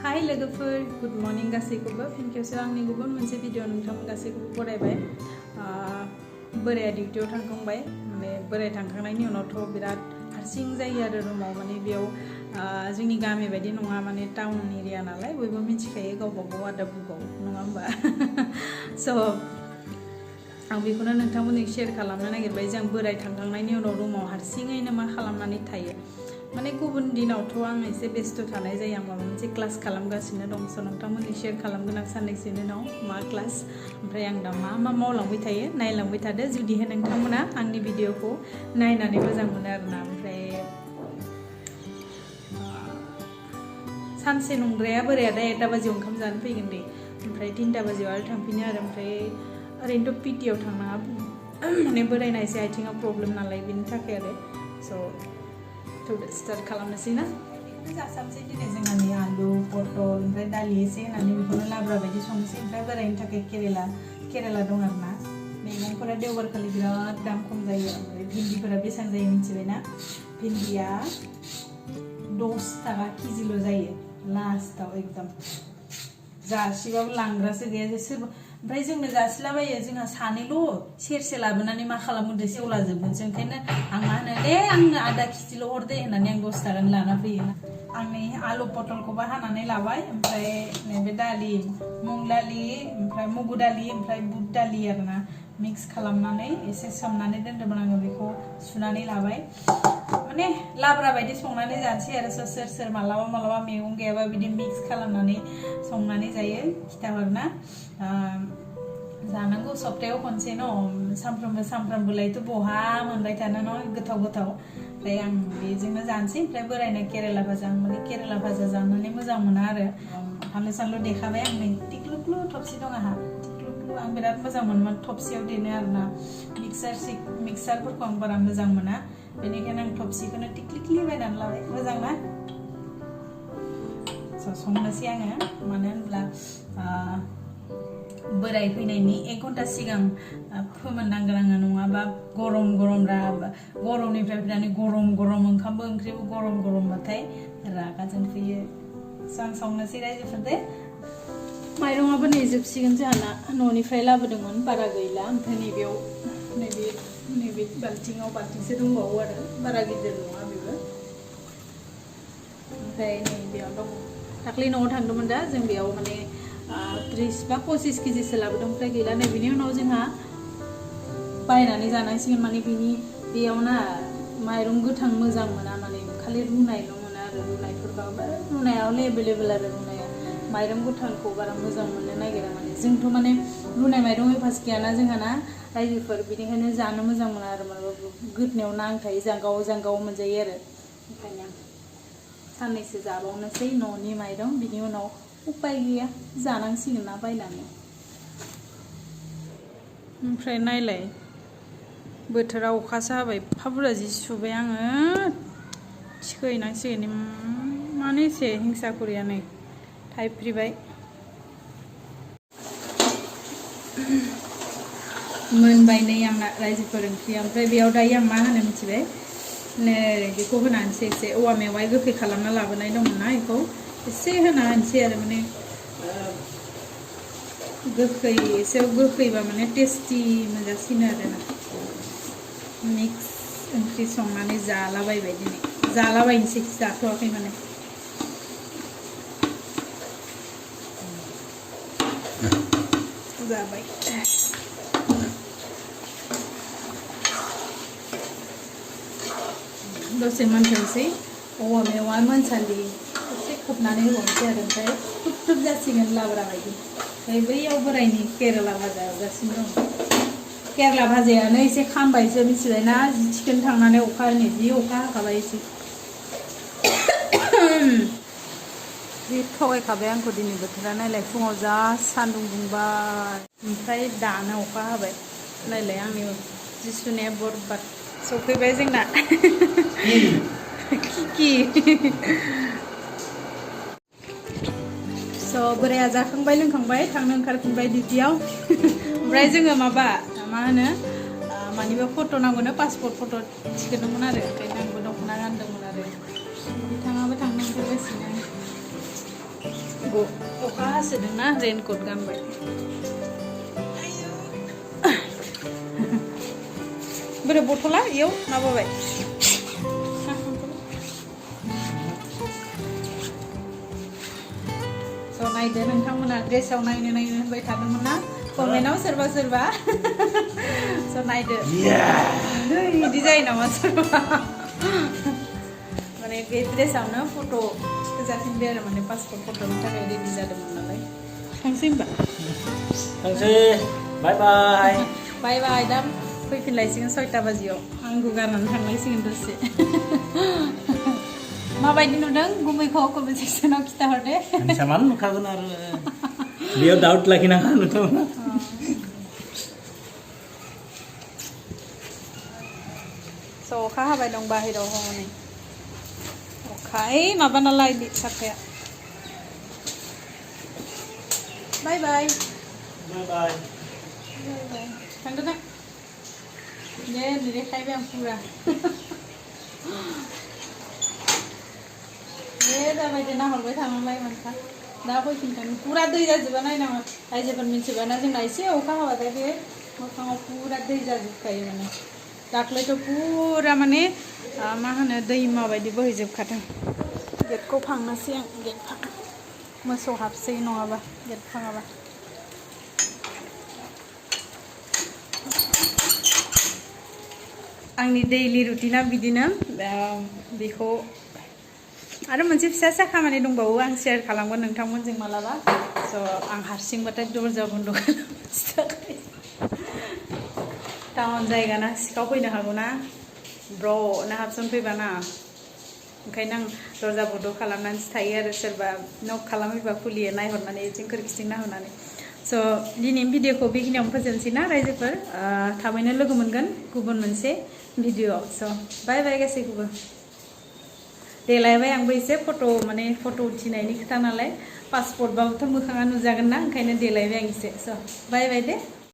हाय लोगोफोर good morning गासैखौबो फिन खेबसे आंनि गुबुन मोनसे भिडिअ नोंथांमोन गासैखौबो बरायबाय बोराया डिउटियाव थांखांबाय माने बोराय थांखांनायनि उनावथ' बिराद हारसिं जायो आरो रुमाव माने बेयाव जोंनि गामि बायदि नङा माने टाउन एरिया नालाय बयबो मिथिखायो गावबा गाव आदा बुगाव नङा होमबा स' आं बेखौनो नोंथांमोनजों शेयार खालामनो नागिरबाय जों बोराय थांखांनायनि उनाव रुमाव हारसिङैनो मा खालामनानै थायो माने गुबुन दिनावथ' आं एसे बेस्थ' थानाय जायो आं माबा मोनसे क्लास खालामगासिनो दं स' नोंथांमोनजों शेयार खालामगोन आं साननैसोनि उनाव मा क्लास ओमफ्राय आं दा मा मावलांबाय थायो नायलांबाय थादो जुदिहाय नोंथांमोना आंनि भिडिअखौ नायनानै मोजां मोनो आरोना ओमफ्राय सानसे नंद्राया बोराया दा 1टा बाजियाव ओंखाम जानो फैगोन दे ओमफ्राय 3टा बाजियाव आरो थांफिनो आरो ओमफ्राय ओरैनोथ' पिटिआव थांनाङा माने बोरायना एसे आथिङा प्रब्लेम नालाय बेनि थाखाय आरो स' स्टार्ट खालामनोसै ना जासाबसै दिनै जोंहानि आलु पटल ओमफ्राय दालि एसे होनानै बेखौनो लाब्रा बायदि संनोसै ओमफ्राय बोरायनि थाखाय केरेला दं आरोना मैगंफोरा देवबारखालि बिराद दाम खम जायो ओमफ्राय भिन्दिफोरा बेसेबां जायो मिथिबायना भिन्दिया 10 टाका केजिल' जायो लास्टाव एकदम जासिबाबो लांग्रासो गैया सोरबा ओमफ्राय जोंनो जासिलाबायो जोंहा सानैल' सेरसे लाबोनानै मा खालामो सेवलाजोबगोनसो ओंखायनो आं मा होनो दे आंनो आधा केजिल' हरदे होननानै आं 10 टाकानि लाना फैयो आं नै आलु पटलखौबो हानानै लाबाय ओमफ्राय नैबे दालि मुग दालि ओमफ्राय मुगु दालि ओमफ्राय बुट दालि आरोना मिक्स खालामनानै एसे सोमनानै दोनदोंमोन आङो बेखौ सुनानै लाबाय माने लाब्रा बायदि संनानै जानोसै आरो सोर मालाबा मैगं गैयाबा बिदि मिक्स खालामनानै संनानै जायो खिथाहरना जानांगौ सप्तायाव खनसे न सामफ्रामबोलायथ' बहा मोनबाय थानो न गोथाव ओमफ्राय आं बेजोंनो जानोसै ओमफ्राय बोरायनो केरेला भाजा आं माने केरेला भाजा जानानै मोजां मोना आरो फानलु सानलु देखाबाय आं नै टिक्लुक्लु थबसि दं आंहा टिक्लुक्लु आं बिराद मोजां मोनोमोन थबसियाव देनो आरोना मिक्सारफोरखौ आं बारा मोजां मोना बेनिखायनो आं थबसिखौनो टिक्लिक्लि बायनानै लाबाय मोजां ना संनोसै आङो मानो होनब्ला बोराय फैनायनि 1 घन्टा सिगां फोमोननांगोन आङो नङाबा गरमनिफ्राय फैनानै गरम ओंखामबो ओंख्रिबो गरमबाथाय रागाजों फैयो स' आं संनोसै रायजोफोर दे माइरङाबो नै जोबसिगोन जोंहाना न'निफ्राय लाबोदोंमोन बारा गैला ओमफ्राय नैबे बाल्थिंसे दंबावो आरो बारा गिदिर नङा बेबो ओमफ्राय नै बेयाव दङ दाख्लै न'आव थांदोंमोन दा जों बेयाव माने 30 बा 25 केजिसो लाबोदों ओमफ्राय गैला नै बिनि उनाव जोंहा बायनानै जानांसिगोन माने बेयाव ना माइरं गोथां मोजां मोना माने खालि रुनायल' मोनो आरो रुनायावनो एभेलेबेल आरो रुनाया माइरं गोथांखौ बारा मोजां मोननो नागिरा माने जोंथ' माने रुनाय माइरं एफास गैयाना जोंहा ना रायजोफोर बेनिखायनो जानो मोजां मोना आरो मालाबा गोदनायाव नांथायो जांगाव मोनजायो आरो ओंखायनो साननैसो जाबावनोसै न'नि माइरं बिनि उनाव उपाय गैया जानांसिगोन ना बायनानै ओमफ्राय नायलाय बोथोरा अखासो हाबाय एफा बुरजा जि सुबाय आङो थिखोहैनांसिगोन मानो एसे हिंसा खरिया नै थाइफ्रिबाय मोनबाय नै आंना रायजोफोर ओंख्रिया ओमफ्राय बेयाव दायो आं मा होनो मिथिबाय नै बेखौ होनानैसै एसे औवा मेवाइ गोखै खालामना लाबोनाय दंमोन ना बेखौ एसे होना होनोसै आरो माने गोखै एसे गोखैबा माने टेस्टि मोनजासिनो आरोना मिक्स ओंख्रि संनानै जालाबायबाय दिनै जालाबायनोसै जाथ'वाखै माने जाबाय दसे मोनथोंसै औवा मेवा मोनसान्दि एसे खोबनानै होबावनोसै आरो ओमफ्राय थुब जासिगोन लाब्रा बायदि ओमफ्राय बैयाव बोरायनि केरेला भाजा एवगासिनो दं केरेला भाजायानो एसे खामबायसो मिथिबायना जि थिखोनो थांनानै अखा हाखाबाय एसे जि थगायखाबाय आंखौ दिनै बोथोरा नायलाय फुङाव जा सान्दुं दुंबाय ओमफ्राय दानो अखा हाबाय नायलाय आंनि जि सुनाया बरबाद सफैबाय जोंना किकि स' बोराया जाखांबाय लोंखांबाय थांनो ओंखारफिनबाय डिउटियाव ओमफ्राय जोङो मा होनो मानिबा फट' नांगौनो पासपर्ट फट' थिखोदोंमोन आरो ओंखायनो आंबो दख'ना गानदोंमोन आरो बिथाङाबो थांनो ओंखारगासिनो अखा हासोदोंना रेनकट गानबाय बोरै बथला इयाव माबाबाय स' नायदो नोंथांमोना ड्रेसाव नायनो होनबाय थादोंमोन ना कमेन्टआव सोरबा स' नायदो बिदि जायो नामा सोरबा माने बे ड्रेसावनो फट' होजाफिनबाय आरो माने पासपर्ट फट'नि थाखाय रेडि जादोंमोन नालाय थांसै होनबा बाय बाय बाय बाय दा फैफिनलायसिगोन 6टा बाजियाव आंखौ गारनानै थांलायसिगोन दसे माबायदि नुदों गुमैखौ कमेन्ट सेक्सनाव खिथाहरदे सामान नुखागोन आरो बेयाव डाउट लाखिनाङा नोंथांमोना स' अखा हाबाय दं बाहेराव हनै अखा माबा नालाय साफाया बाय बाय बाय थांदो ना दे देखायबाय आं पुरा दे जाबाय दे नाहरबाय थानांलाय मोनखा दा फैफिनखानो पुरा दै जाजोबा नायनाङा रायजोफोर मिथिबायना जोंना एसे अखा हाबाथाय बे मोखाङाव पुरा दै जाजोबखायो माने दाख्लैथ' पुरा माने मा होनो दैमा बायदि बोहैजोबखादों गेटखौ फांनोसै आं गेट फां मोसौ हाबसै नङाबा गेट फाङाबा आंनि दैलि रुटिना बिदिनो बेखौ आरो मोनसे फिसा फिसा खामानि दंबावो आं शेयार खालामगोन नोंथांमोनजों मालाबा स' आं हारसिंबाथाय दरजा बन्द खालामनोसो थाखाय टाउन जायगा ना सिखाव फैनो हागौ ना ब्र'नो हाबसनफैबा ना ओंखायनो आं दरजा बन्द खालामनानैसो थायो आरो सोरबा नक खालामफैबा खुलियो नायहरनानै जों खोरखिथिं नाहरनानै स' दिनैनि भिडिअखौ बेखिनियावनो फोजोबनोसै ना रायजोफोर थाबैनो लोगो मोनगोन गुबुन मोनसे भिडिअआव स' बाय बाय गासैखौबो देलायबाय आंबो एसे माने फट' उथिनायनि खोथा नालाय पासपर्टबाबोथ' मोखाङा नुजागोन ना ओंखायनो देलायबाय आं एसे स' बाय बाय दे